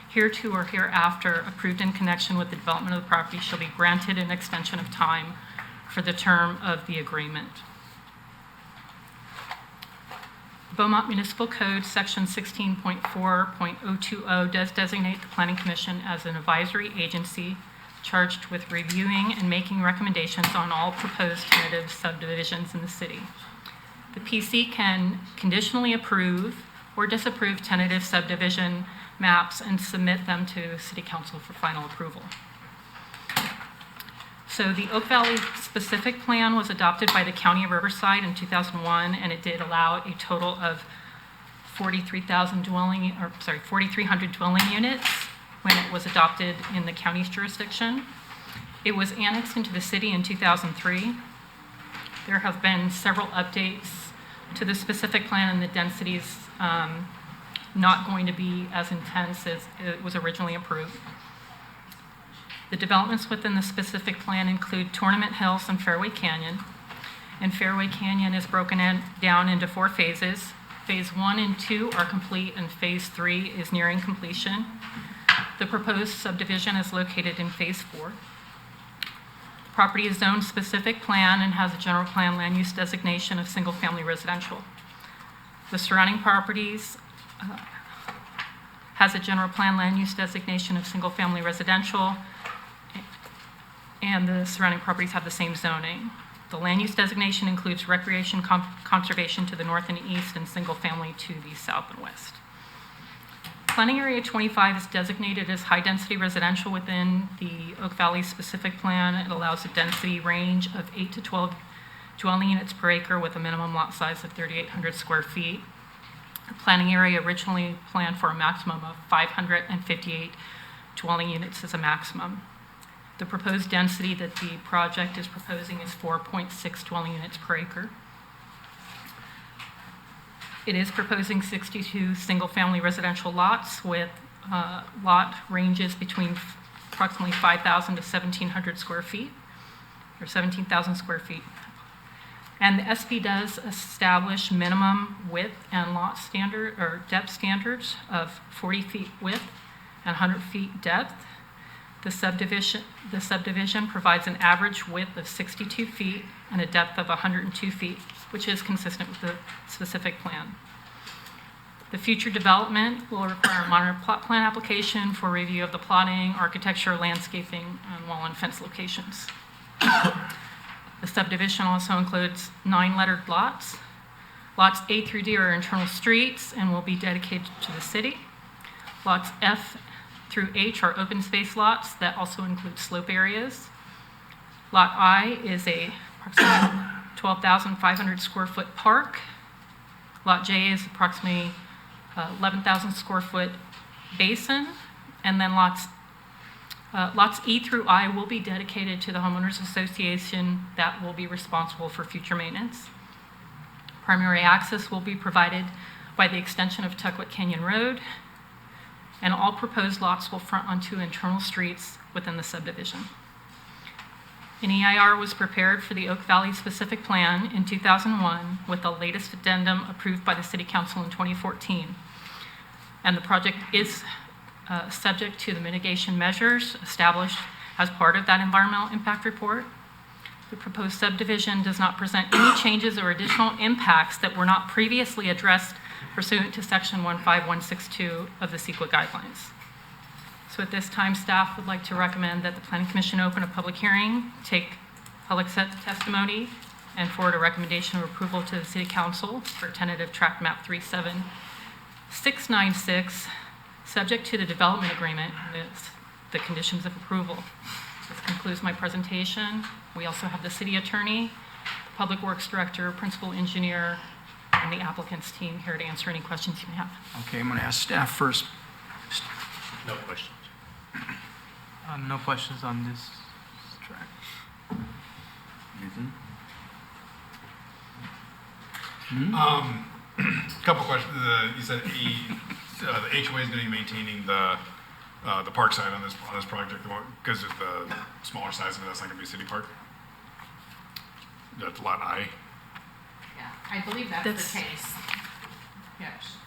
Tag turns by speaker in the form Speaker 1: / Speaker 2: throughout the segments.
Speaker 1: hereto or hereafter approved in connection with the development of the property shall be granted an extension of time for the term of the agreement. Beaumont Municipal Code, Section 16.4.020 does designate the Planning Commission as an advisory agency charged with reviewing and making recommendations on all proposed tentative subdivisions in the city. The PC can conditionally approve or disapprove tentative subdivision maps and submit them to City Council for final approval. So the Oak Valley specific plan was adopted by the County of Riverside in 2001, and it did allow a total of 4,300 dwelling units when it was adopted in the county's jurisdiction. It was annexed into the city in 2003. There have been several updates to the specific plan, and the densities not going to be as intense as it was originally approved. The developments within the specific plan include Tournament Hills and Fairway Canyon. And Fairway Canyon is broken down into 4 phases. Phase 1 and 2 are complete, and Phase 3 is nearing completion. The proposed subdivision is located in Phase 4. The property is zoned specific plan and has a general plan land use designation of single-family residential. The surrounding properties has a general plan land use designation of single-family residential, and the surrounding properties have the same zoning. The land use designation includes recreation conservation to the north and east and single family to the south and west. Planning Area 25 is designated as high-density residential within the Oak Valley specific plan. It allows a density range of 8 to 12 dwelling units per acre with a minimum lot size of 3,800 square feet. The planning area originally planned for a maximum of 558 dwelling units as a maximum. The proposed density that the project is proposing is 4.6 dwelling units per acre. It is proposing 62 single-family residential lots with lot ranges between approximately 5,000 to 1,700 square feet, or 17,000 square feet. And the SB does establish minimum width and lot standard or depth standards of 40 feet width and 100 feet depth. The subdivision provides an average width of 62 feet and a depth of 102 feet, which is consistent with the specific plan. The future development will require a minor plot plan application for review of the plotting, architecture, landscaping, and wall and fence locations. The subdivision also includes 9 lettered lots. Lots A through D are internal streets and will be dedicated to the city. Lots F through H are open space lots that also include slope areas. Lot I is a approximately 12,500 square foot park. Lot J is approximately 11,000 square foot basin. And then lots E through I will be dedicated to the homeowners association that will be responsible for future maintenance. Primary access will be provided by the extension of Tuckwit Canyon Road, and all proposed lots will front onto internal streets within the subdivision. An EIR was prepared for the Oak Valley specific plan in 2001 with the latest addendum approved by the City Council in 2014. And the project is subject to the mitigation measures established as part of that environmental impact report. The proposed subdivision does not present any changes or additional impacts that were not previously addressed pursuant to Section 15162 of the CEQA guidelines. So at this time, staff would like to recommend that the Planning Commission open a public hearing, take public testimony, and forward a recommendation of approval to the City Council for tentative tract map 37696, subject to the development agreement and the conditions of approval. This concludes my presentation. We also have the city attorney, the public works director, principal engineer, and the applicant's team here to answer any questions you may have.
Speaker 2: Okay, I'm going to ask staff first.
Speaker 3: No questions.
Speaker 4: No questions on this track.
Speaker 2: Nathan?
Speaker 5: Couple questions. You said the HOA is going to be maintaining the park side on this project because of the smaller size of it. That's not going to be a city park. That's lot I.
Speaker 6: Yeah, I believe that's the case. Yes.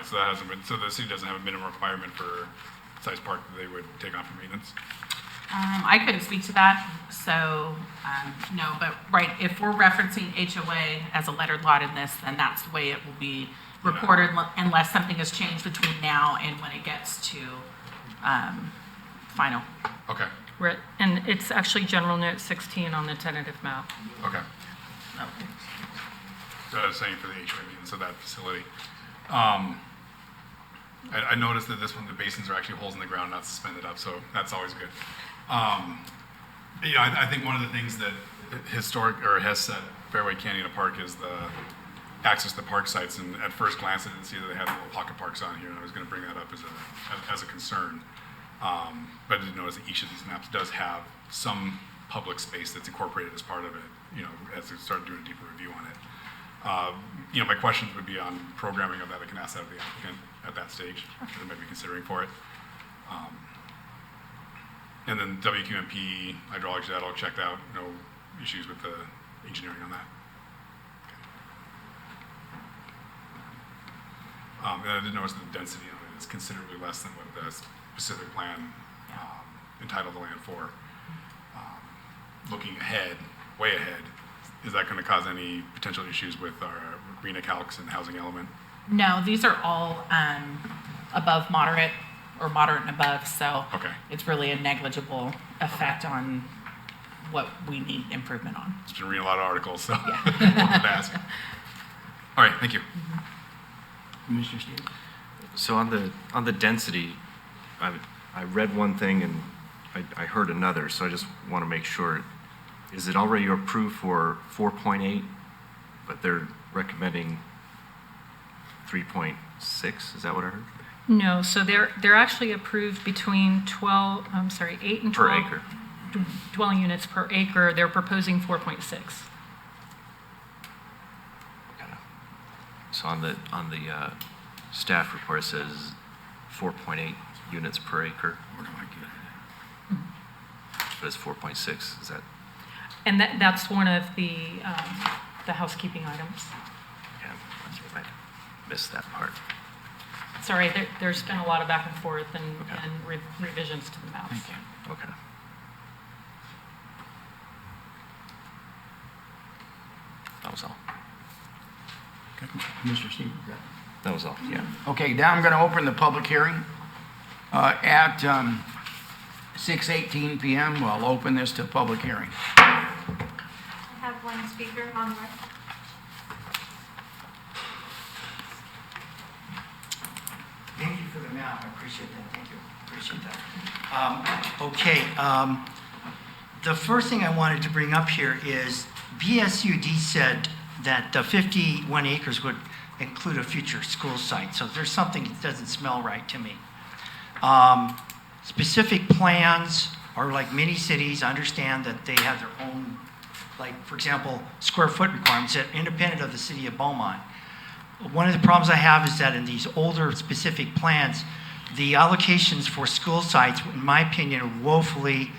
Speaker 5: so that hasn't been, so the city doesn't have a minimum requirement for size park that they would take on for maintenance?
Speaker 6: I couldn't speak to that, so, no, but, right, if we're referencing HOA as a lettered lot in this, then that's the way it will be recorded unless something has changed between now and when it gets to, final.
Speaker 5: Okay,
Speaker 1: Right, and it's actually General Note 16 on the tentative map.
Speaker 5: okay. So I was saying for the HOA meeting, so that facility. I noticed that this one, the basins are actually holes in the ground, not suspended up, so that's always good. I think one of the things that historic, or has set Fairway Canyon apart is the access to the park sites, and at first glance, I didn't see that they had little pocket parks on here, and I was gonna bring that up as a concern. But I did notice that each of these maps does have some public space that's incorporated as part of it, as we started doing a deeper review on it. My questions would be on programming of that. I can ask that of the applicant at that stage, that they might be considering for it. And then WQMP, hydrology, that all checked out, no issues with the engineering on that. And I did notice that the density of it is considerably less than what the specific plan entitled the land for. Looking ahead, way ahead, is that going to cause any potential issues with our green calcs and housing element?
Speaker 6: No, these are all, above moderate or moderate and above, so
Speaker 5: Okay.
Speaker 6: it's really a negligible effect on what we need improvement on.
Speaker 5: Just been reading a lot of articles, so
Speaker 6: Yeah.
Speaker 5: I wanted to ask. All right, thank you.
Speaker 2: Mr. Steve?
Speaker 7: So on the density, I read one thing and I heard another, so I just want to make sure. Is it already approved for 4.8, but they're recommending 3.6? Is that what I heard?
Speaker 1: No, so they're actually approved between 8 and 12.
Speaker 7: Per acre.
Speaker 1: Dwelling units per acre. They're proposing 4.6.
Speaker 7: Okay. So on the staff report, it says 4.8 units per acre,
Speaker 2: Where do I get
Speaker 7: but it's 4.6. Is that?
Speaker 1: And that's one of the housekeeping items.
Speaker 7: Yeah, I missed that part.
Speaker 1: Sorry, there's been a lot of back and forth and,
Speaker 7: Okay.
Speaker 1: and revisions to the maps.
Speaker 2: Thank you.
Speaker 7: Okay. That was all.
Speaker 2: Okay. Mr. Steve?
Speaker 7: That was all, yeah.
Speaker 2: Okay, now I'm going to open the public hearing at 6:18 p.m. We'll open this to public hearing.
Speaker 8: I have one speaker on the list.
Speaker 9: Thank you for the map. I appreciate that. Thank you. Appreciate that. The first thing I wanted to bring up here is BSUD said that 51 acres would include a future school site. So there's something that doesn't smell right to me. Specific plans are like many cities understand that they have their own, like, for example, square foot requirements that are independent of the city of Beaumont. One of the problems I have is that in these older specific plans, the allocations for school sites, in my opinion, are woefully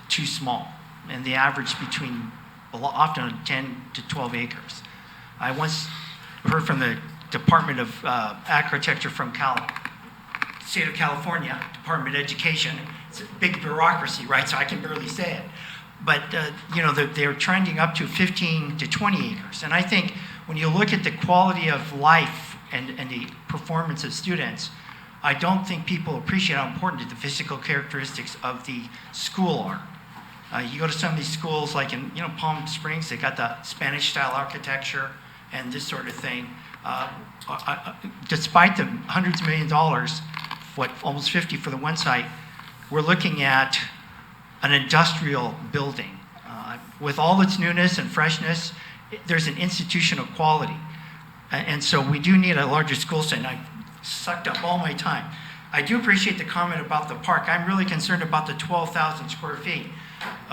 Speaker 9: too small. And the average between often 10 to 12 acres. I once heard from the Department of Architecture from State of California, Department of Education. It's a big bureaucracy, right? So I can barely say it. But, they're trending up to 15 to 20 acres. And I think when you look at the quality of life and the performance of students, I don't think people appreciate how important the physical characteristics of the school are. You go to some of these schools, like in Palm Springs, they got the Spanish-style architecture and this sort of thing. Despite the hundreds of millions of dollars, almost 50 for the one site, we're looking at an industrial building. With all its newness and freshness, there's an institutional quality. And so we do need a larger school site, and I sucked up all my time. I do appreciate the comment about the park. I'm really concerned about the 12,000 square feet.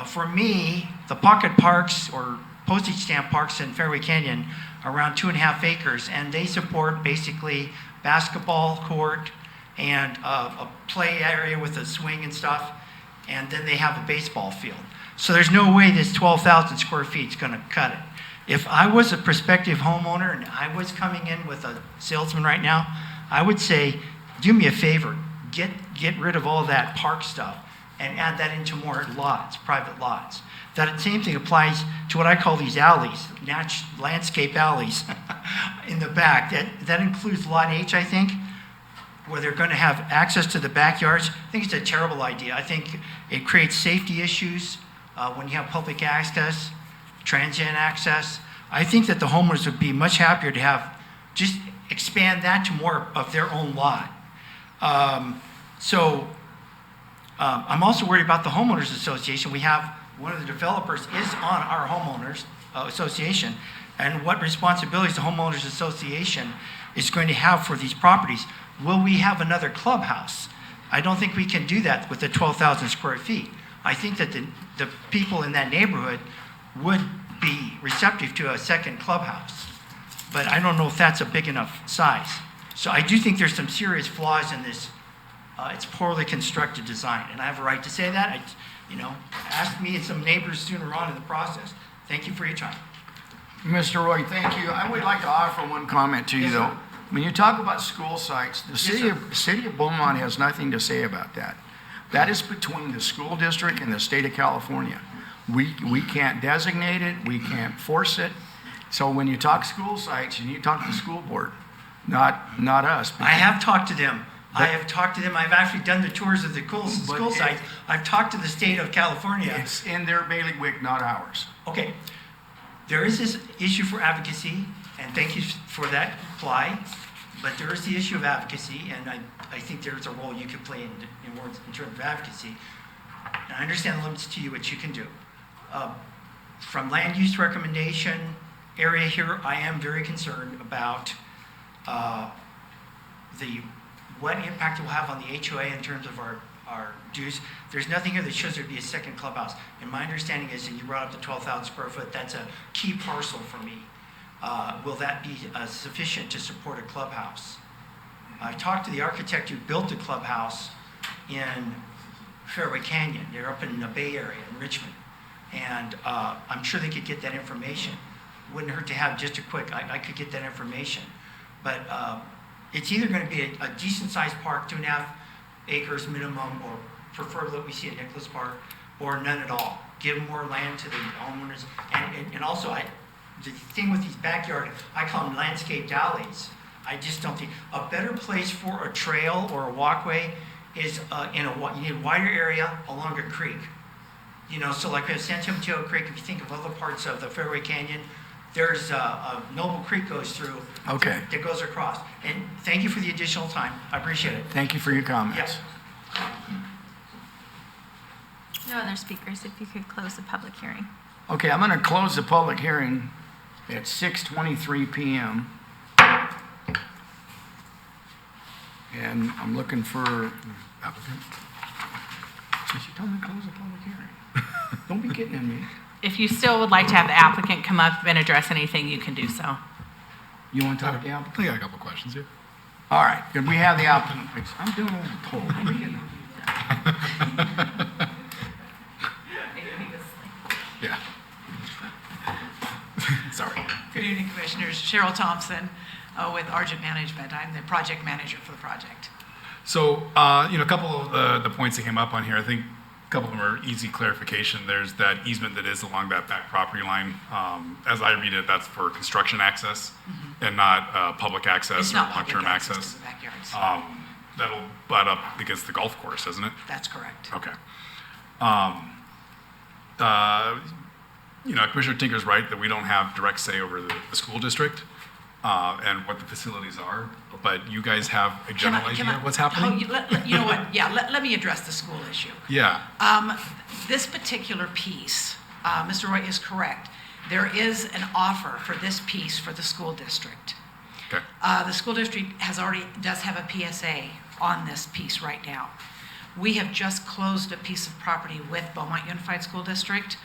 Speaker 9: For me, the pocket parks or postage stamp parks in Fairway Canyon are around 2.5 acres, and they support basically basketball court and a play area with a swing and stuff, and then they have a baseball field. So there's no way this 12,000 square feet is going to cut it. If I was a prospective homeowner and I was coming in with a salesman right now, I would say, do me a favor, get rid of all that park stuff and add that into more lots, private lots. That same thing applies to what I call these alleys, landscape alleys in the back. That includes Lot H, I think, where they're going to have access to the backyards. I think it's a terrible idea. I think it creates safety issues when you have public access, transient access. I think that the homeowners would be much happier to have just expand that to more of their own lot. I'm also worried about the homeowners association. We have one of the developers is on our homeowners association, and what responsibilities the homeowners association is going to have for these properties. Will we have another clubhouse? I don't think we can do that with the 12,000 square feet. I think that the people in that neighborhood would be receptive to a second clubhouse, but I don't know if that's a big enough size. So I do think there's some serious flaws in this. It's poorly constructed design, and I have a right to say that. Ask me and some neighbors sooner on in the process. Thank you for your time.
Speaker 2: Mr. Roy, thank you. I would like to offer one comment to you,
Speaker 9: Yes,
Speaker 2: though.
Speaker 9: sir.
Speaker 2: When you talk about school sites, the city of Beaumont has nothing to say about that. That is between the school district and the state of California. We can't designate it, we can't force it. So when you talk school sites, you need to talk to the school board, not us.
Speaker 9: I have talked to them. I've actually done the tours of the school sites. I've talked to the state of California.
Speaker 2: It's in their bailiwick, not ours.
Speaker 9: Okay, there is this issue for advocacy, and thank you for that reply, but there is the issue of advocacy, and I think there's a role you can play in terms of advocacy. And I understand the limits to you, what you can do. From land use recommendation area here, I am very concerned about what impact it will have on the HOA in terms of our dues. There's nothing here that shows there'd be a second clubhouse. And my understanding is, and you brought up the 12,000 square foot, that's a key parcel for me. Will that be sufficient to support a clubhouse? I've talked to the architect who built the clubhouse in Fairway Canyon. They're up in the Bay Area in Richmond. And I'm sure they could get that information. Wouldn't hurt to have just a quick, I could get that information. But it's either going to be a decent sized park, 2.5 acres minimum, or preferably what we see at Nicholas Park, or none at all. Give more land to the homeowners. And also, the thing with these backyard, I call them landscaped alleys. I just don't think, a better place for a trail or a walkway is you need a wider area along a creek. So like we have San Mateo Creek, if you think of other parts of the Fairway Canyon, there's a Noble Creek goes through.
Speaker 2: Okay.
Speaker 9: That goes across. And thank you for the additional time. I appreciate it.
Speaker 2: Thank you for your comments.
Speaker 9: Yes.
Speaker 8: No other speakers, if you could close the public hearing.
Speaker 2: Okay, I'm going to close the public hearing at 6:23 p.m. And I'm looking for applicant. She told me to close the public hearing. Don't be getting in me.
Speaker 6: If you still would like to have the applicant come up and address anything, you can do so.
Speaker 2: You want to talk to the applicant?
Speaker 5: I got a couple questions here.
Speaker 2: All right, good. We have the applicant. I'm doing what I'm told. Don't be getting in.
Speaker 5: Yeah. Sorry.
Speaker 10: Good evening, Commissioners. Cheryl Thompson with Argent Management. I'm the project manager for the project.
Speaker 5: So, a couple of the points that came up on here, I think a couple of them are easy clarification. There's that easement that is along that back property line. As I read it, that's for construction access and not public access
Speaker 10: It's
Speaker 5: or
Speaker 10: not public
Speaker 5: long-term
Speaker 10: access
Speaker 5: access.
Speaker 10: to the backyards.
Speaker 5: That'll butt up against the golf course, isn't it?
Speaker 10: That's correct.
Speaker 5: Okay. Commissioner Tinker's right that we don't have direct say over the school district and what the facilities are, but you guys have a general idea of what's happening?
Speaker 10: You know what? Yeah, let me address the school issue.
Speaker 5: Yeah.
Speaker 10: This particular piece, Mr. Roy is correct. There is an offer for this piece for the school district.
Speaker 5: Okay.
Speaker 10: The school district does have a PSA on this piece right now. We have just closed a piece of property with Beaumont Unified School District,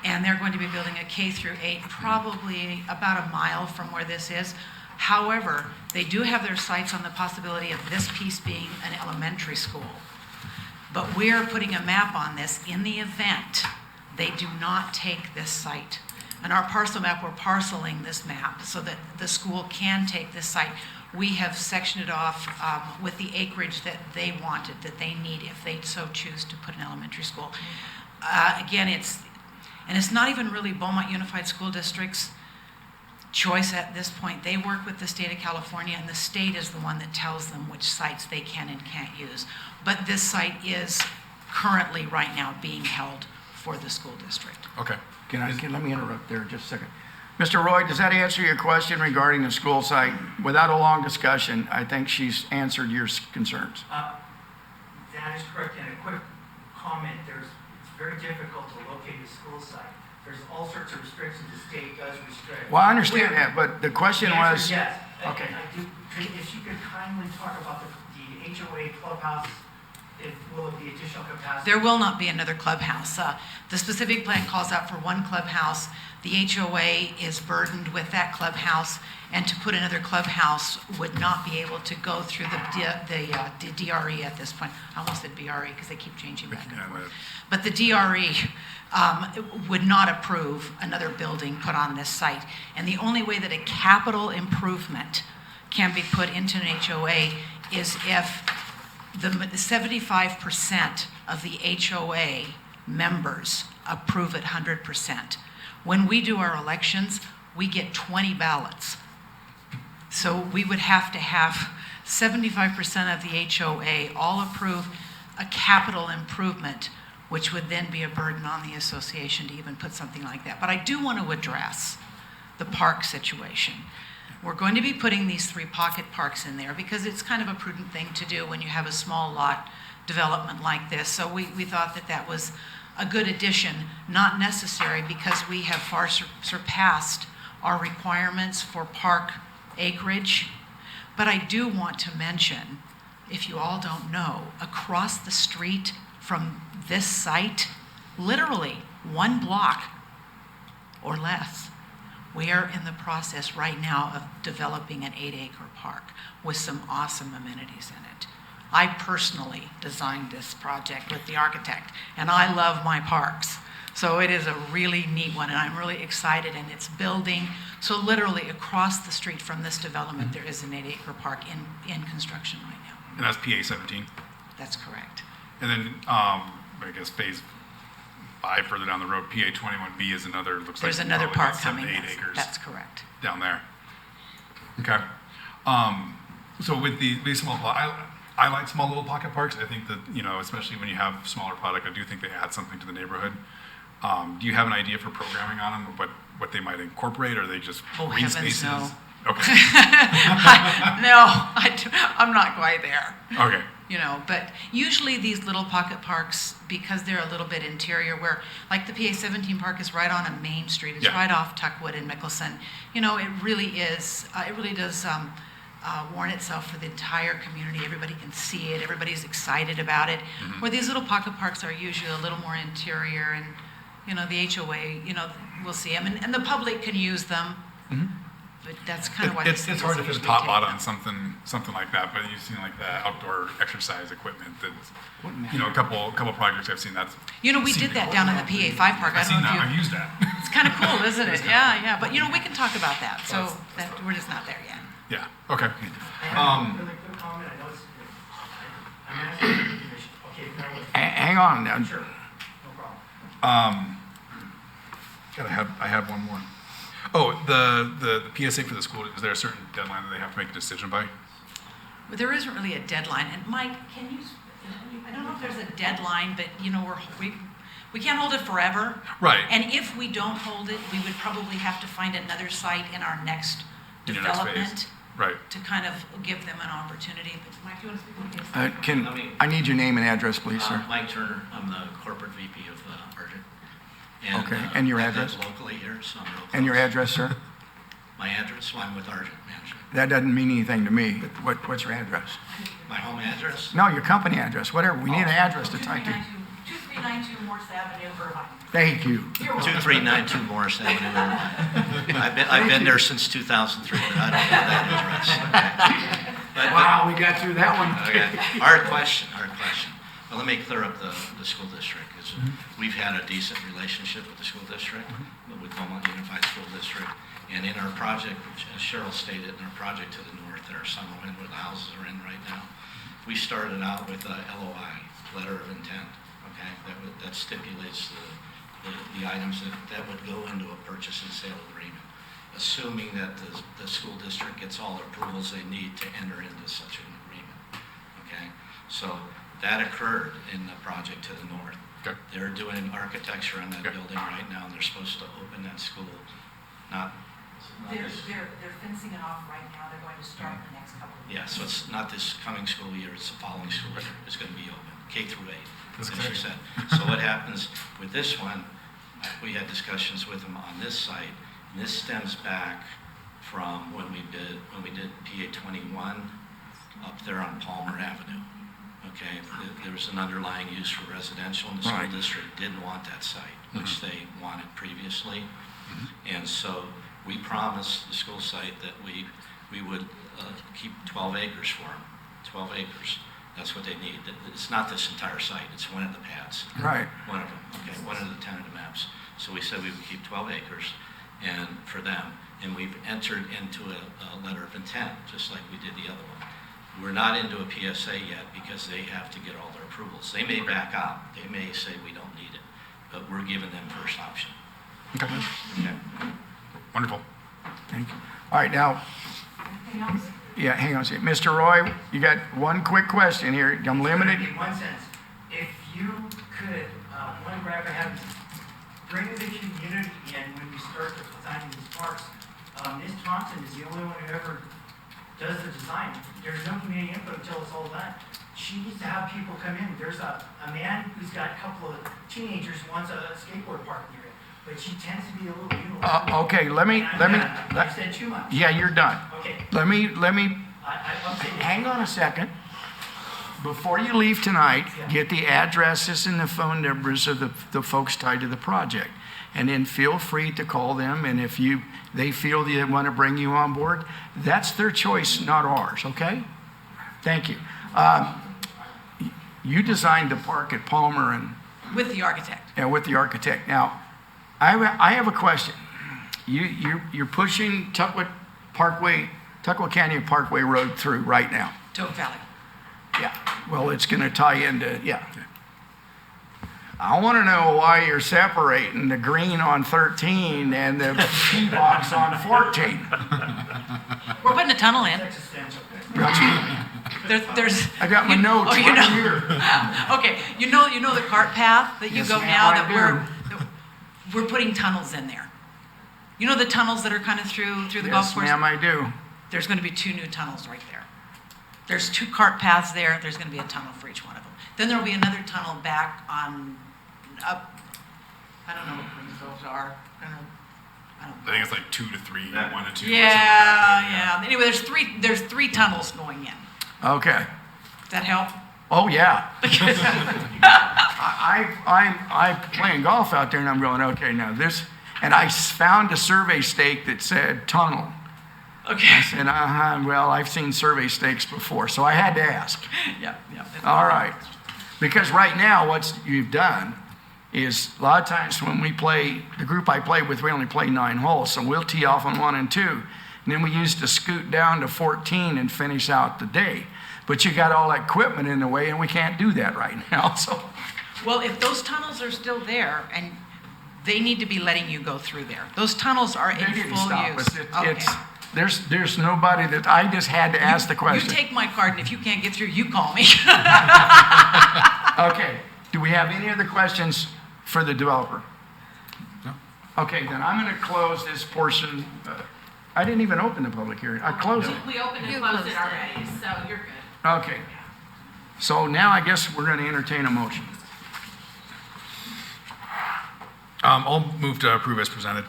Speaker 10: and they're going to be building a K through 8, probably about a mile from where this is. However, they do have their sights on the possibility of this piece being an elementary school. But we're putting a map on this in the event they do not take this site. On our parcel map, we're parceling this map so that the school can take this site. We have sectioned it off with the acreage that they wanted, that they need if they so choose to put an elementary school. Again, it's not even really Beaumont Unified School District's choice at this point. They work with the state of California, and the state is the one that tells them which sites they can and can't use. But this site is currently, right now, being held for the school district.
Speaker 5: Okay.
Speaker 2: Let me interrupt there just a second. Mr. Roy, does that answer your question regarding the school site? Without a long discussion, I think she's answered your concerns.
Speaker 9: That is correct. And a quick comment, it's very difficult to locate a school site. There's all sorts of restrictions the state does restrict.
Speaker 2: Well, I understand that, but the question
Speaker 9: The answer
Speaker 2: was,
Speaker 9: is yes.
Speaker 2: Okay.
Speaker 9: I do, if you could kindly talk about the HOA clubhouse, will it be additional capacity?
Speaker 10: There will not be another clubhouse. The specific plan calls out for one clubhouse. The HOA is burdened with that clubhouse, and to put another clubhouse would not be able to go through the DRE at this point. I almost said BRE because they keep changing back and forth. But the DRE would not approve another building put on this site. And the only way that a capital improvement can be put into an HOA is if the 75% of the HOA members approve it 100%. When we do our elections, we get 20 ballots. So we would have to have 75% of the HOA all approve a capital improvement, which would then be a burden on the association to even put something like that. But I do want to address the park situation. We're going to be putting these 3 pocket parks in there because it's kind of a prudent thing to do when you have a small lot development like this. So we thought that was a good addition, not necessary because we have far surpassed our requirements for park acreage. But I do want to mention, if you all don't know, across the street from this site, literally 1 block or less, we are in the process right now of developing an 8-acre park with some awesome amenities in it. I personally designed this project with the architect, and I love my parks. So it is a really neat one, and I'm really excited, and it's building. So literally across the street from this development, there is an 8-acre park in construction right now.
Speaker 5: And that's PA 17.
Speaker 10: That's correct.
Speaker 5: And then, I guess phase 5 further down the road, PA 21B is another, looks like
Speaker 10: There's another
Speaker 5: probably
Speaker 10: park
Speaker 5: about 7
Speaker 10: coming.
Speaker 5: to 8 acres.
Speaker 10: That's correct.
Speaker 5: Down there. Okay. So with these small, I like small little pocket parks. I think that, especially when you have smaller product, I do think they add something to the neighborhood. Do you have an idea for programming on them, what they might incorporate, or are they just green
Speaker 10: heavens,
Speaker 5: spaces?
Speaker 10: no.
Speaker 5: Okay.
Speaker 10: No, I'm not quite there.
Speaker 5: Okay.
Speaker 10: But usually these little pocket parks, because they're a little bit interior, where like the PA 17 park is right on a main street, it's
Speaker 5: Yeah.
Speaker 10: right off Tuckwood and Mickelson. It really does warrant itself for the entire community. Everybody can see it. Everybody's excited about it.
Speaker 5: Mm-hmm.
Speaker 10: Where these little pocket parks are usually a little more interior, and the HOA, we'll see them, and the public can use them.
Speaker 5: Mm-hmm.
Speaker 10: But that's kind of why
Speaker 5: It's hard to fit a
Speaker 10: usually
Speaker 5: top
Speaker 10: take
Speaker 5: lot
Speaker 10: them.
Speaker 5: on something like that, but you've seen like the outdoor exercise equipment that's, a couple projects I've seen that's.
Speaker 10: We did that down in the PA 5 park. I
Speaker 5: I've
Speaker 10: don't
Speaker 5: seen
Speaker 10: know if
Speaker 5: that,
Speaker 10: you.
Speaker 5: I've used that.
Speaker 10: It's kind of cool, isn't it? Yeah. But we can talk about that. So we're just not there yet.
Speaker 5: Yeah, okay.
Speaker 9: I have a really quick comment. I know I'm asking the commission. Okay,
Speaker 2: hang on now.
Speaker 9: sure, no problem.
Speaker 5: I had one more. Oh, the PSA for the school, is there a certain deadline that they have to make a decision by?
Speaker 10: But there isn't really a deadline. And Mike, I don't know if there's a deadline, but we can't hold it forever.
Speaker 5: Right.
Speaker 10: And if we don't hold it, we would probably have to find another site in our next
Speaker 5: In your next phase.
Speaker 10: development
Speaker 5: Right.
Speaker 10: to kind of give them an opportunity. But Mike, do you want to speak on this?
Speaker 2: I need your name and address, please, sir.
Speaker 11: Mike Turner, I'm the corporate VP of Argent.
Speaker 2: Okay, and your
Speaker 11: I live
Speaker 2: address?
Speaker 11: locally here, so I'm real
Speaker 2: And your
Speaker 11: close.
Speaker 2: address, sir?
Speaker 11: My address, well, I'm with Argent Management.
Speaker 2: That doesn't mean anything to me. What's your address?
Speaker 11: My home address?
Speaker 2: No, your company address, whatever. We need an address to type in.
Speaker 10: 2392 Morse Avenue, Irvine.
Speaker 2: Thank you.
Speaker 11: 2392 Morris Avenue. I've been there since 2003, but I don't know that address. Okay. But-
Speaker 2: Wow, we got through that one.
Speaker 11: Okay, hard question. Well, let me clear up the school district, because we've had a decent relationship with the school district, but with with Beaumont Unified School District. And in our project, as Cheryl stated, in our project to the north, at our Summerlin, where the houses are in right now, we started out with a LOI, letter of intent, okay? That stipulates the items that would go into a purchase and sale agreement, assuming that the school district gets all the approvals they need to enter into such an agreement, okay? So that occurred in the project to the north.
Speaker 5: Okay.
Speaker 11: They're doing architecture on that
Speaker 5: Okay.
Speaker 11: building right now, and they're supposed to open that school, not.
Speaker 10: They're fencing it off right now. They're going to start in the next couple of
Speaker 11: Yeah, so it's not this coming school year, it's the following school year. It's going to be open, K through 8,
Speaker 5: That's
Speaker 11: as you
Speaker 5: exciting.
Speaker 11: said. So what happens with this one, we had discussions with them on this site, and this stems back from when we did PA 21 up there on Palmer Avenue. Okay, there was an underlying use for residential, and the school
Speaker 2: Right.
Speaker 11: district didn't want that site, which they wanted previously. And so we promised the school site that we would keep 12 acres for them, 12 acres. That's what they need. It's not this entire site, it's one of the pads.
Speaker 2: Right.
Speaker 11: One of them, okay, one of the tentative maps. So we said we would keep 12 acres and for them, and we've entered into a letter of intent, just like we did the other one. We're not into a PSA yet because they have to get all their approvals. They may back out, they may say we don't need it, but we're giving them first option.
Speaker 5: Okay.
Speaker 11: Okay.
Speaker 5: Wonderful.
Speaker 2: Thank you. All right, now,
Speaker 10: Anything else?
Speaker 2: yeah, hang on a second. Mr. Roy, you got one quick question here. I'm limited.
Speaker 9: In one sense, if you could, one grab I have, bring the community in when we start designing these parks. Ms. Thompson is the only one who ever does the design. There's no community input until it's all done. She needs to have people come in. There's a man who's got a couple of teenagers who wants a skateboard park near it, but she tends to be a little unilateral.
Speaker 2: Okay,
Speaker 9: I said too much.
Speaker 2: yeah, you're done.
Speaker 9: Okay.
Speaker 2: Let me,
Speaker 9: I'm saying,
Speaker 2: hang on a second. Before you leave tonight, get the addresses and the phone numbers of the folks tied to the project. And then feel free to call them, and if they feel they want to bring you on board, that's their choice, not ours, okay? Thank you. You designed the park at Palmer and
Speaker 10: With the architect.
Speaker 2: with the architect. Now, I have a question. You're pushing Tuckwit Canyon Parkway Road through right now.
Speaker 10: Toad Valley.
Speaker 2: Yeah, well, it's going to tie into, yeah. I want to know why you're separating the green on 13 and the P box on 14.
Speaker 10: We're putting a tunnel in.
Speaker 9: existential.
Speaker 10: There's.
Speaker 2: I got my notes
Speaker 10: Oh, you
Speaker 2: right
Speaker 10: know.
Speaker 2: here.
Speaker 10: Okay, you know the cart path that you
Speaker 2: Yes,
Speaker 10: go
Speaker 2: ma'am,
Speaker 10: now
Speaker 2: I
Speaker 10: that we're putting tunnels in there. You know the tunnels that are kind of through the golf
Speaker 2: Yes,
Speaker 10: course?
Speaker 2: ma'am, I do.
Speaker 10: There's going to be 2 new tunnels right there. There's 2 cart paths there. There's going to be a tunnel for each one of them. Then there'll be another tunnel back on up. I don't know what those are. I don't know.
Speaker 5: I think it's like 2 to 3, 1 to 2.
Speaker 10: Yeah. Anyway, there's three tunnels going in.
Speaker 2: Okay.
Speaker 10: Does that help?
Speaker 2: Oh, yeah. I'm playing golf out there and I'm going, okay, now this, and I found a survey stake that said tunnel.
Speaker 10: Okay.
Speaker 2: And well, I've seen survey stakes before, so I had to ask.
Speaker 10: Yeah.
Speaker 2: All right. Because right now, what you've done is a lot of times when we play, the group I play with, we only play 9 holes, so we'll tee off on 1 and 2. And then we used to scoot down to 14 and finish out the day. But you got all that equipment in the way, and we can't do that right now. So,
Speaker 10: Well, if those tunnels are still there, and they need to be letting you go through there. Those tunnels are
Speaker 2: they
Speaker 10: in
Speaker 2: didn't
Speaker 10: full
Speaker 2: stop
Speaker 10: use.
Speaker 2: us. There's nobody that, I just had to ask the
Speaker 10: You
Speaker 2: question.
Speaker 10: take my card, and if you can't get through, you call me.
Speaker 2: Okay, do we have any other questions for the developer?
Speaker 5: No.
Speaker 2: Okay, then I'm going to close this portion. I didn't even open the public hearing. I closed it.
Speaker 6: We opened and
Speaker 8: You
Speaker 6: closed
Speaker 8: closed
Speaker 6: it
Speaker 8: it.
Speaker 6: already, so you're good.
Speaker 2: Okay. So now I guess we're going to entertain a motion.
Speaker 5: I'll move to approve as presented.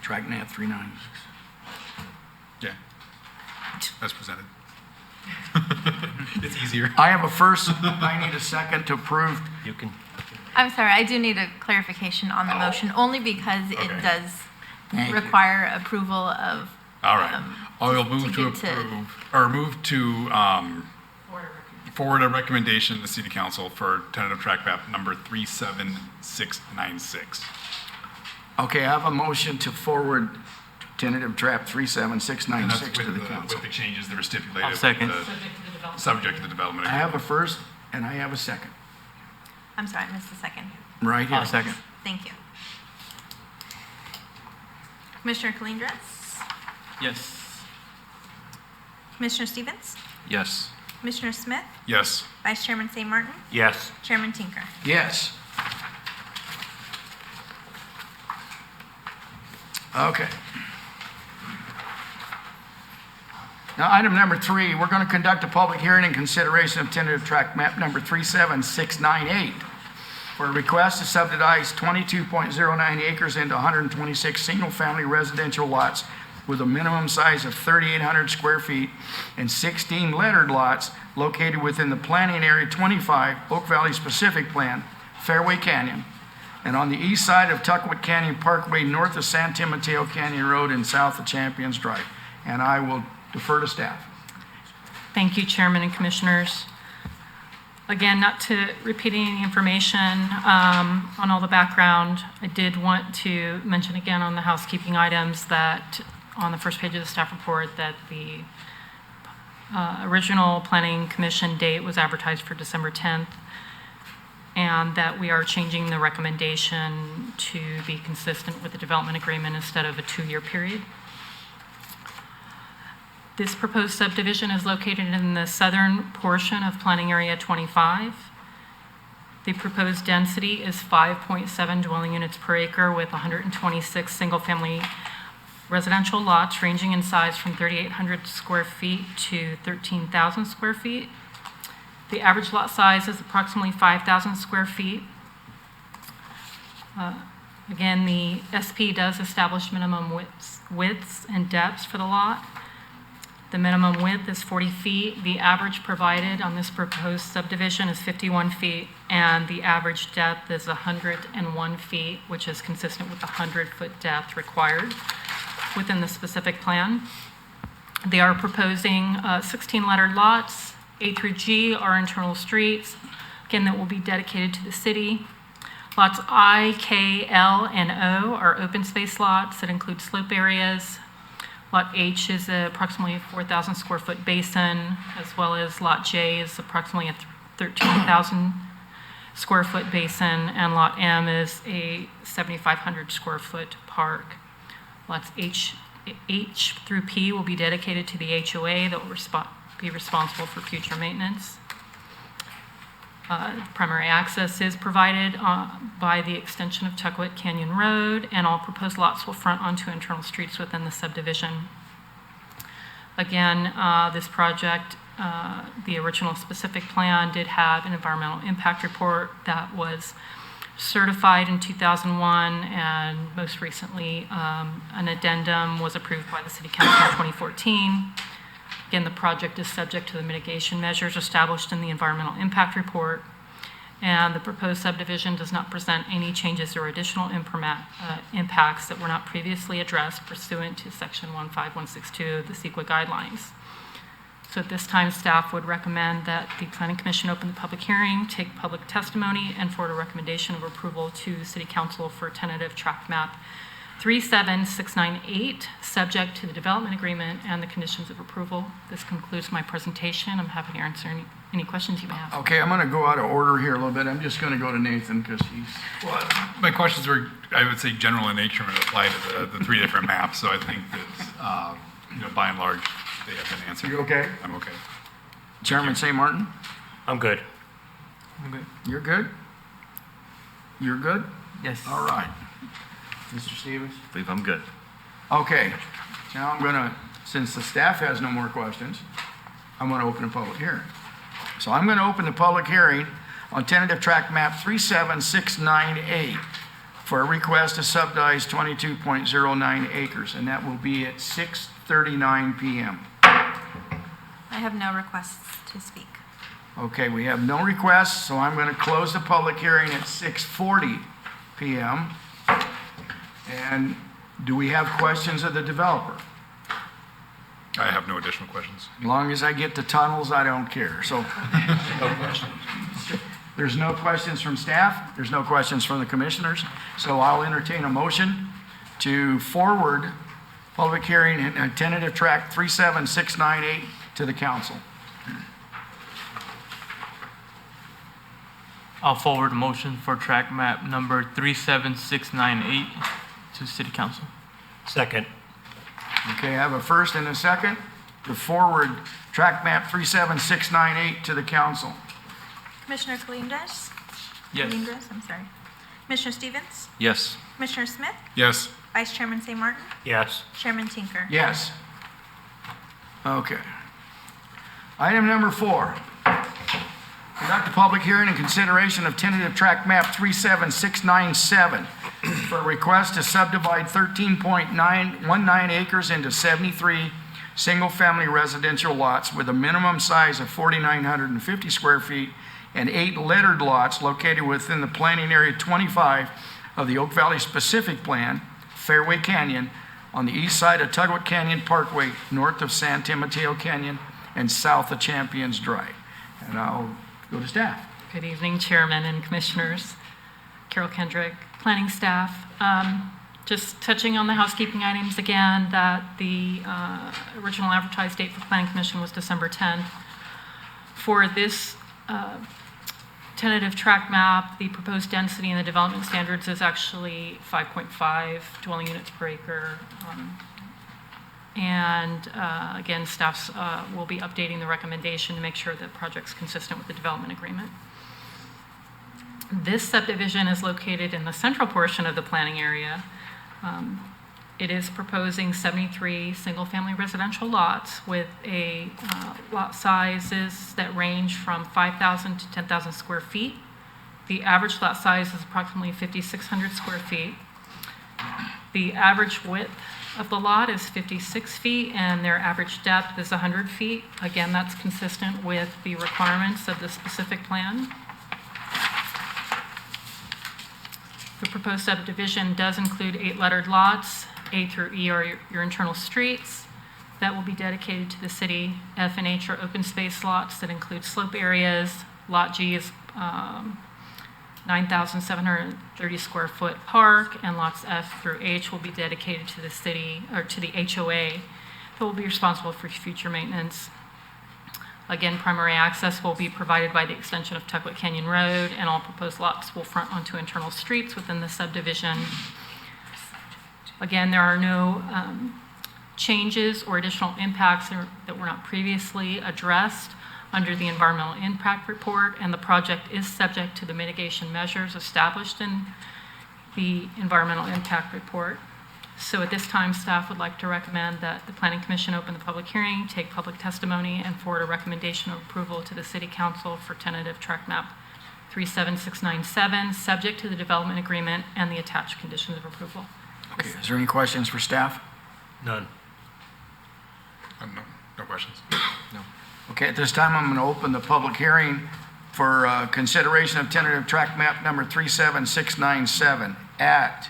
Speaker 2: TrackNet 396.
Speaker 5: Yeah. As presented. It's easier.
Speaker 2: I have a first, I need a second to approve.
Speaker 7: You can,
Speaker 8: I'm sorry, I do need a clarification on the motion, only because
Speaker 5: Okay.
Speaker 8: it does
Speaker 2: Thank you.
Speaker 8: require approval of.
Speaker 5: All right. I will
Speaker 8: to
Speaker 5: move to
Speaker 8: get to-
Speaker 5: approve, or move to forward a recommendation to the city council for tentative track map number 37696.
Speaker 2: Okay, I have a motion to forward tentative trap
Speaker 5: And
Speaker 2: 37696
Speaker 5: that's
Speaker 2: to the
Speaker 5: with
Speaker 2: council.
Speaker 5: the changes that were stipulated.
Speaker 4: I'll second.
Speaker 5: with the- Subject to the development
Speaker 2: I have
Speaker 5: agreement.
Speaker 2: a first and I have a second.
Speaker 8: I'm sorry, I missed the second.
Speaker 2: Right here.
Speaker 4: I'll second.
Speaker 8: Thank you. Commissioner Calindras?
Speaker 4: Yes.
Speaker 8: Commissioner Stevens?
Speaker 7: Yes.
Speaker 8: Commissioner Smith?
Speaker 5: Yes.
Speaker 8: Vice Chairman St. Martin?
Speaker 3: Yes.
Speaker 8: Chairman Tinker?
Speaker 2: Yes. Okay. Now, item number 3, we're going to conduct a public hearing in consideration of tentative tract map number 37698 for a request to subdivide 22.09 acres into 126 single-family residential lots with a minimum size of 3,800 square feet and 16 lettered lots located within the planning area 25 Oak Valley Specific Plan, Fairway Canyon, and on the east side of Tuckwit Canyon Parkway, north of San Mateo Canyon Road and south of Champions Drive. And I will defer to staff.
Speaker 1: Thank you, Chairman and Commissioners. Again, not to repeat any information on all the background, I did want to mention again on the housekeeping items that on the first page of the staff report that the original Planning Commission date was advertised for December 10th, and that we are changing the recommendation to be consistent with the development agreement instead of a 2-year period. This proposed subdivision is located in the southern portion of Planning Area 25. The proposed density is 5.7 dwelling units per acre with 126 single-family residential lots ranging in size from 3,800 square feet to 13,000 square feet. The average lot size is approximately 5,000 square feet. Again, the SP does establish minimum widths and depths for the lot. The minimum width is 40 feet. The average provided on this proposed subdivision is 51 feet, and the average depth is 101 feet, which is consistent with the 100-foot depth required within the specific plan. They are proposing 16 lettered lots. A through G are internal streets, again, that will be dedicated to the city. Lots I, K, L, and O are open space lots that include slope areas. Lot H is approximately a 4,000 square foot basin, as well as Lot J is approximately a 13,000 square foot basin, and Lot M is a 7,500 square foot park. Lots H through P will be dedicated to the HOA that will be responsible for future maintenance. Primary access is provided by the extension of Tuckwit Canyon Road, and all proposed lots will front onto internal streets within the subdivision. Again, this project, the original specific plan did have an environmental impact report that was certified in 2001, and most recently an addendum was approved by the City Council in 2014. Again, the project is subject to the mitigation measures established in the environmental impact report, and the proposed subdivision does not present any changes or additional impacts that were not previously addressed pursuant to Section 15162 of the CEQA guidelines. So at this time, staff would recommend that the Planning Commission open the public hearing, take public testimony, and forward a recommendation of approval to City Council for tentative tract map 37698, subject to the development agreement and the conditions of approval. This concludes my presentation. I'm happy to answer any questions you may have.
Speaker 2: Okay, I'm going to go out of order here a little bit. I'm just going to go to Nathan because he's...
Speaker 5: Well, my questions were, I would say, general in nature and apply to the 3 different maps. So I think that, by and large, they have been answered.
Speaker 2: You okay?
Speaker 5: I'm okay.
Speaker 2: Chairman St. Martin?
Speaker 3: I'm good.
Speaker 4: I'm good.
Speaker 2: You're good? You're good?
Speaker 4: Yes.
Speaker 2: All right. Mr. Stevens?
Speaker 7: I believe I'm good.
Speaker 2: Okay. Now I'm going to, since the staff has no more questions, I'm going to open a public hearing. So I'm going to open the public hearing on tentative tract map 37698 for a request to subdivide 22.09 acres, and that will be at 6:39 p.m.
Speaker 8: I have no requests to speak.
Speaker 2: Okay, we have no requests, so I'm going to close the public hearing at 6:40 p.m. And do we have questions of the developer?
Speaker 5: I have no additional questions.
Speaker 2: As long as I get the tunnels, I don't care. So
Speaker 3: No question.
Speaker 2: there's no questions from staff. There's no questions from the commissioners. So I'll entertain a motion to forward public hearing and tentative track 37698 to the council.
Speaker 4: I'll forward a motion for track map number 37698 to City Council.
Speaker 3: Second.
Speaker 2: Okay, I have a first and a second to forward track map 37698 to the council.
Speaker 8: Commissioner Colindres?
Speaker 4: Yes.
Speaker 8: Colindres, I'm sorry. Commissioner Stevens?
Speaker 7: Yes.
Speaker 8: Commissioner Smith?
Speaker 5: Yes.
Speaker 8: Vice Chairman St. Martin?
Speaker 3: Yes.
Speaker 8: Chairman Tinker?
Speaker 2: Yes. Okay. Item number 4. Conduct a public hearing and consideration of tentative track map 37697 for a request to subdivide 13.919 acres into 73 single-family residential lots with a minimum size of 4,950 square feet and 8 lettered lots located within the planning area 25 of the Oak Valley Specific Plan, Fairway Canyon, on the east side of Tugwet Canyon Parkway, north of San Mateo Canyon, and south of Champions Drive. And I'll go to staff.
Speaker 1: Good evening, Chairman and Commissioners. Carol Kendrick, Planning Staff. Just touching on the housekeeping items again, that the original advertised date for Planning Commission was December 10th. For this tentative track map, the proposed density and the development standards is actually 5.5 dwelling units per acre. Again, staffs will be updating the recommendation to make sure that the project's consistent with the development agreement. This subdivision is located in the central portion of the planning area. It is proposing 73 single-family residential lots with a lot sizes that range from 5,000 to 10,000 square feet. The average lot size is approximately 5,600 square feet. The average width of the lot is 56 feet, and their average depth is 100 feet. Again, that's consistent with the requirements of the specific plan. The proposed subdivision does include 8 lettered lots. A through E are your internal streets that will be dedicated to the city. F and H are open space lots that include slope areas. Lot G is 9,730 square foot park, and lots F through H will be dedicated to the city, or to the HOA that will be responsible for future maintenance. Again, primary access will be provided by the extension of Tugwet Canyon Road, and all proposed lots will front onto internal streets within the subdivision. Again, there are no changes or additional impacts that were not previously addressed under the environmental impact report, and the project is subject to the mitigation measures established in the environmental impact report. So at this time, staff would like to recommend that the Planning Commission open the public hearing, take public testimony, and forward a recommendation of approval to the City Council for tentative track map 37697, subject to the development agreement and the attached conditions of approval.
Speaker 2: Okay, is there any questions for staff?
Speaker 3: None.
Speaker 5: No questions.
Speaker 2: Okay, at this time, I'm going to open the public hearing for consideration of tentative track map number 37697 at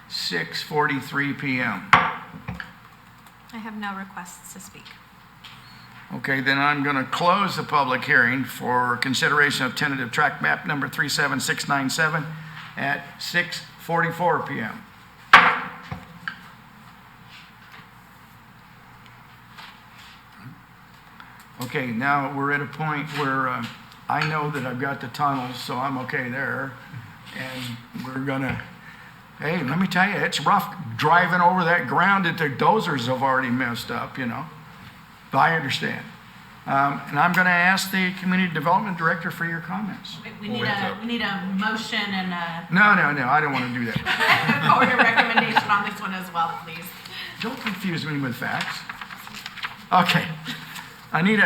Speaker 2: 6:43 p.m.
Speaker 8: I have no requests to speak.
Speaker 2: Okay, then I'm going to close the public hearing for consideration of tentative track map number 37697 at 6:44 p.m. Okay, now we're at a point where I know that I've got the tunnels, so I'm okay there. And we're gonna, hey, let me tell you, it's rough driving over that ground that the dozers have already messed up, you know. But I understand. And I'm gonna ask the Community Development Director for your comments.
Speaker 6: We need a motion and a
Speaker 2: No, I don't wanna do that.
Speaker 6: forward a recommendation on this one as well, please.
Speaker 2: Don't confuse me with facts. Okay. I need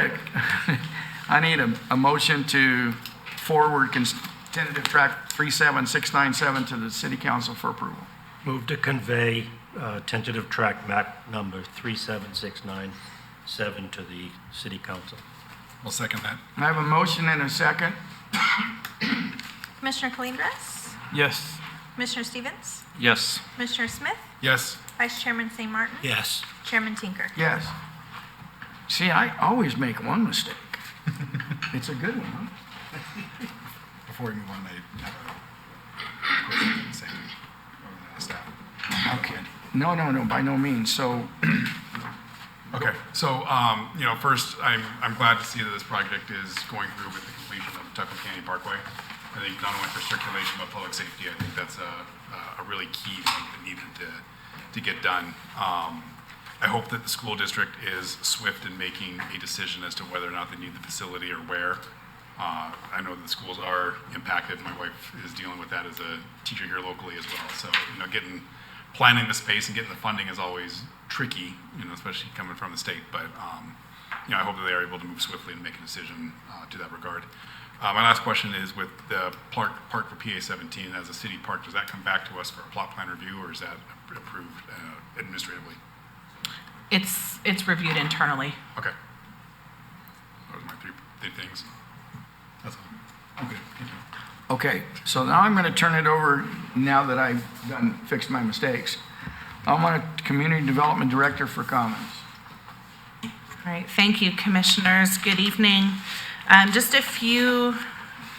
Speaker 2: a motion to forward tentative track 37697 to the City Council for approval.
Speaker 3: Move to convey tentative track map number 37697 to the City Council.
Speaker 5: I'll second that.
Speaker 2: I have a motion and a second.
Speaker 8: Commissioner Colindres?
Speaker 4: Yes.
Speaker 8: Commissioner Stevens?
Speaker 7: Yes.
Speaker 8: Commissioner Smith?
Speaker 5: Yes.
Speaker 8: Vice Chairman St. Martin?
Speaker 3: Yes.
Speaker 8: Chairman Tinker?
Speaker 2: Yes. See, I always make one mistake. It's a good one, huh?
Speaker 5: Before we move on, I have a question to say over the staff.
Speaker 2: Okay. No, by no means. So,
Speaker 5: Okay, so, first, I'm glad to see that this project is going through with the completion of Tuckahoe Canyon Parkway. I think not only for circulation, but public safety, I think that's a really key thing that needed to get done. I hope that the school district is swift in making a decision as to whether or not they need the facility or where. I know that the schools are impacted. My wife is dealing with that as a teacher here locally as well. So, planning the space and getting the funding is always tricky, especially coming from the state. But, I hope that they are able to move swiftly and make a decision to that regard. My last question is with the park for PA 17 as a city park, does that come back to us for a plot plan review, or is that approved administratively?
Speaker 6: It's reviewed internally.
Speaker 5: Okay. Those are my three things. That's all. Okay, thank you.
Speaker 2: okay, so now I'm going to turn it over, now that I've fixed my mistakes. I'm on a Community Development Director for comments.
Speaker 6: All right, thank you, commissioners. Good evening. Just a few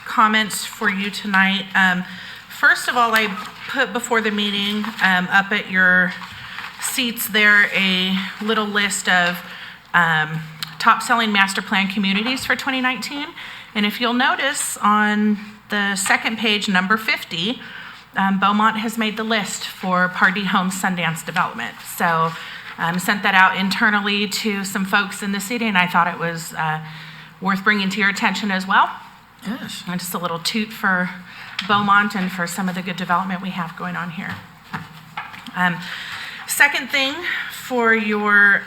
Speaker 6: comments for you tonight. First of all, I put before the meeting, up at your seats there, a little list of top selling master plan communities for 2019. And if you'll notice on the second page, number 50, Beaumont has made the list for Pardee Homes Sundance Development. So sent that out internally to some folks in the city, and I thought it was worth bringing to your attention as well.
Speaker 2: Yes.
Speaker 6: And just a little toot for Beaumont and for some of the good development we have going on here. Second thing for your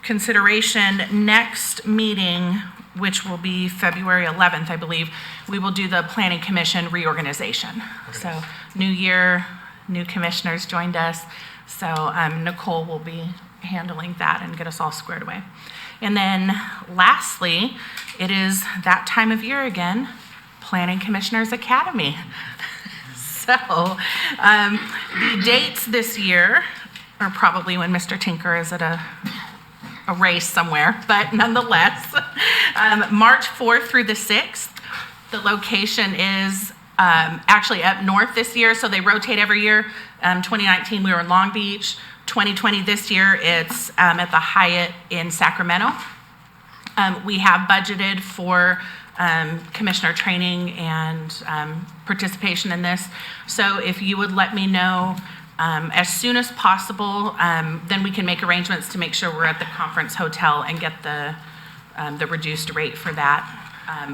Speaker 6: consideration, next meeting, which will be February 11th, I believe, we will do the Planning Commission reorganization. Okay. So new year, new commissioners joined us. So Nicole will be handling that and get us all squared away. And then lastly, it is that time of year again, Planning Commissioners Academy. So the dates this year are probably when Mr. Tinker is at a race somewhere, but nonetheless, March 4th through the 6th. The location is actually up north this year, so they rotate every year. 2019, we were in Long Beach. 2020, this year, it's at the Hyatt in Sacramento. We have budgeted for commissioner training and participation in this. So if you would let me know as soon as possible, then we can make arrangements to make sure we're at the conference hotel and get the reduced rate for that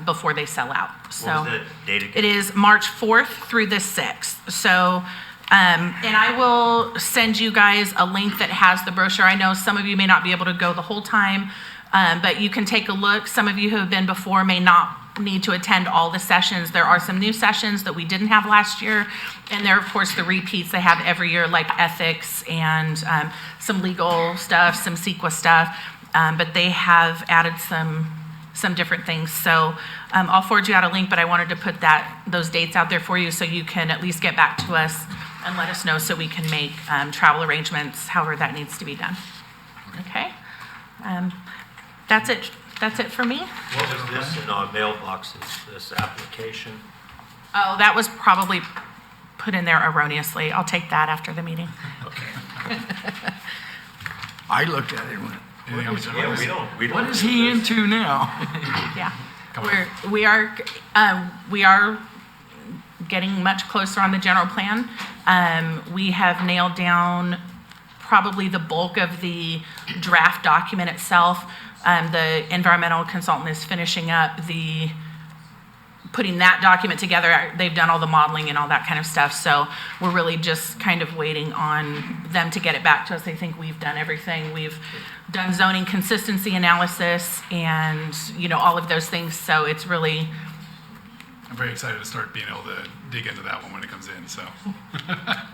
Speaker 6: before they sell out. So
Speaker 3: What was the date again?
Speaker 6: it is March 4th through the 6th. So, and I will send you guys a link that has the brochure. I know some of you may not be able to go the whole time, but you can take a look. Some of you who have been before may not need to attend all the sessions. There are some new sessions that we didn't have last year, and there are, of course, the repeats they have every year, like ethics and some legal stuff, some CEQA stuff, but they have added some different things. So I'll forward you out a link, but I wanted to put those dates out there for you so you can at least get back to us and let us know so we can make travel arrangements, however that needs to be done. Okay? That's it. That's it for me.
Speaker 3: What was this in our mailboxes, this application?
Speaker 6: Oh, that was probably put in there erroneously. I'll take that after the meeting.
Speaker 3: Okay.
Speaker 2: I looked at it and went,
Speaker 5: Anything else?
Speaker 3: Yeah, we don't.
Speaker 2: what is he into now?
Speaker 6: Yeah. We are getting much closer on the general plan. We have nailed down probably the bulk of the draft document itself. The environmental consultant is finishing up putting that document together. They've done all the modeling and all that kind of stuff. So we're really just kind of waiting on them to get it back to us. They think we've done everything. We've done zoning consistency analysis and, all of those things. So it's really...
Speaker 5: I'm very excited to start being able to dig into that one when it comes in, so.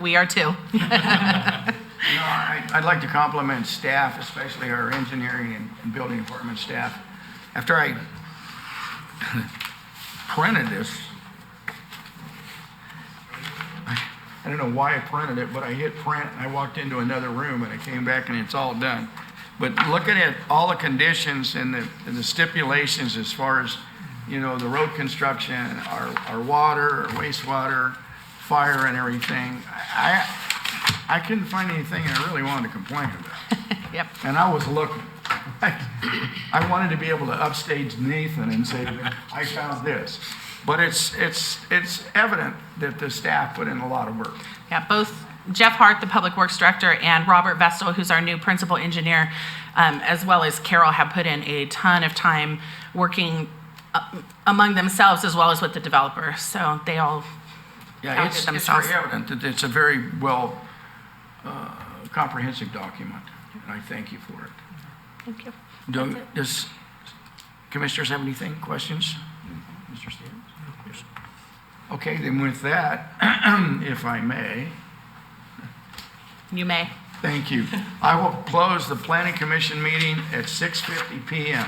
Speaker 6: We are too.
Speaker 2: I'd like to compliment staff, especially our engineering and building department staff. After I printed this, I don't know why I printed it, but I hit print and I walked into another room and I came back and it's all done. But looking at all the conditions and the stipulations as far as, you know, the road construction, our water, our wastewater, fire and everything, I couldn't find anything I really wanted to complain about.
Speaker 6: Yep.
Speaker 2: And I was looking. I wanted to be able to upstage Nathan and say, I found this. But it's evident that the staff put in a lot of work.
Speaker 6: Yeah, both Jeff Hart, the Public Works Director, and Robert Vestal, who's our new Principal Engineer, as well as Carol, have put in a ton of time working among themselves as well as with the developer. So they all
Speaker 2: Yeah, it's
Speaker 6: themselves.
Speaker 2: very evident that it's a very well comprehensive document, and I thank you for it.
Speaker 6: Thank you.
Speaker 2: Does commissioners have anything, questions? Mr. Stevens? Okay, then with that, if I may,
Speaker 6: You may.
Speaker 2: thank you. I will close the Planning Commission meeting at 6:50 PM.